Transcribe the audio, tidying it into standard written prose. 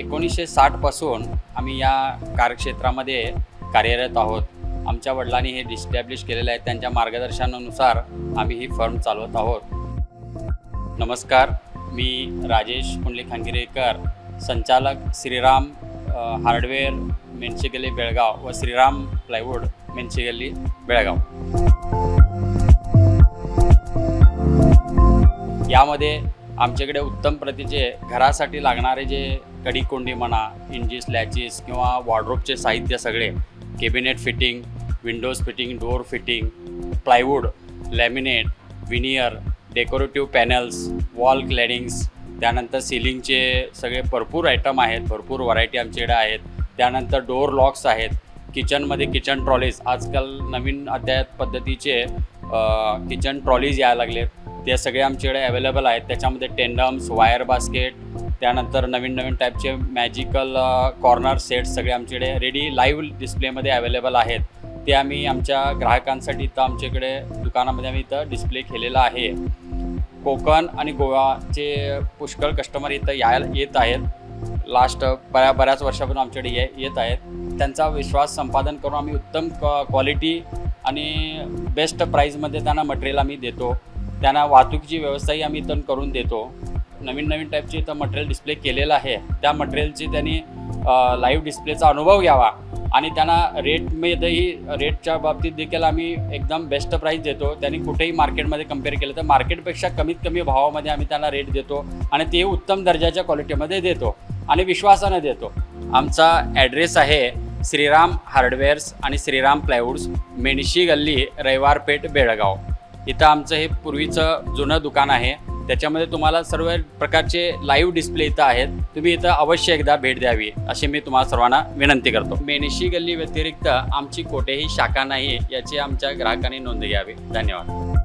1960 पासून आम्ही या कार्यक्षेत्रामध्ये कार्यरत आहोत। आमच्या वडिलांनी हे डिस्टॅब्लिश केलेलं आहे, त्यांच्या मार्गदर्शनानुसार आम्ही ही फर्म चालवत आहोत। नमस्कार, मी राजेश पुंडलिक हंगिरेकर, संचालक श्रीराम हार्डवेअर मेणचेगल्ली बेळगाव व श्रीराम प्लायवूड मेणचेगल्ली बेळगाव। यामध्ये आमच्याकडे उत्तम प्रतीचे घरासाठी लागणारे जे कडी कोंडी म्हणा, इंजिस लॅचेस किंवा वॉर्डरोबचे साहित्य सगळे, cabinet fitting, windows fitting, door fitting, plywood, laminate, veneer, decorative panels, wall claddings, त्यानंतर सीलिंगचे सगळे भरपूर आयटम आहेत, भरपूर व्हरायटी आमच्याकडे आहेत। त्यानंतर डोअर लॉक्स आहेत, किचनमध्ये किचन ट्रॉलीज, आजकाल नवीन अद्ययावत पद्धतीचे किचन ट्रॉलीज यायला लागलेत, ते सगळे आमच्याकडे अवेलेबल आहेत। त्याच्यामध्ये टेंडम्स, वायर बास्केट, त्यानंतर नवीन टाईपचे मॅजिकल कॉर्नर सेट्स सगळे आमच्याकडे रेडी लाईव्ह डिस्प्लेमध्ये अवेलेबल आहेत। ते आम्ही आमच्या ग्राहकांसाठी इथं आमच्याकडे दुकानामध्ये आम्ही इथं डिस्प्ले केलेला आहे। कोकण आणि गोवाचे पुष्कळ कस्टमर इथं येत आहेत, लास्ट बऱ्याच वर्षापासून आमच्याकडे येत आहेत। त्यांचा विश्वास संपादन करून आम्ही उत्तम क्वालिटी आणि बेस्ट प्राईजमध्ये त्यांना मटेरियल आम्ही देतो। त्यांना वाहतुकीची व्यवस्थाही आम्ही इथं करून देतो। नवीन टाईपचे इथं मटेरियल डिस्प्ले केलेलं आहे, त्या मटेरियलची त्यांनी लाईव्ह डिस्प्लेचा अनुभव घ्यावा आणि त्यांना रेटच्या बाबतीत देखील आम्ही एकदम बेस्ट प्राईस देतो। त्यांनी कुठेही मार्केटमध्ये कम्पेअर केलं तर मार्केटपेक्षा कमीत कमी भावामध्ये आम्ही त्यांना रेट देतो आणि ते उत्तम दर्जाच्या क्वालिटीमध्ये देतो आणि विश्वासाने देतो। आमचा ॲड्रेस आहे श्रीराम हार्डवेअर्स आणि श्रीराम प्लायवूड्स, मेणशीगल्ली, रविवारपेठ, बेळगाव। इथं आमचं हे पूर्वीचं जुनं दुकान आहे, त्याच्यामध्ये तुम्हाला सर्व प्रकारचे लाईव्ह डिस्प्ले इथं आहेत। तुम्ही इथं अवश्य एकदा भेट द्यावी अशी मी तुम्हाला सर्वांना विनंती करतो। मेणशीगल्ली व्यतिरिक्त आमची कोठेही शाखा नाही याची आमच्या ग्राहकांनी नोंद घ्यावी। धन्यवाद।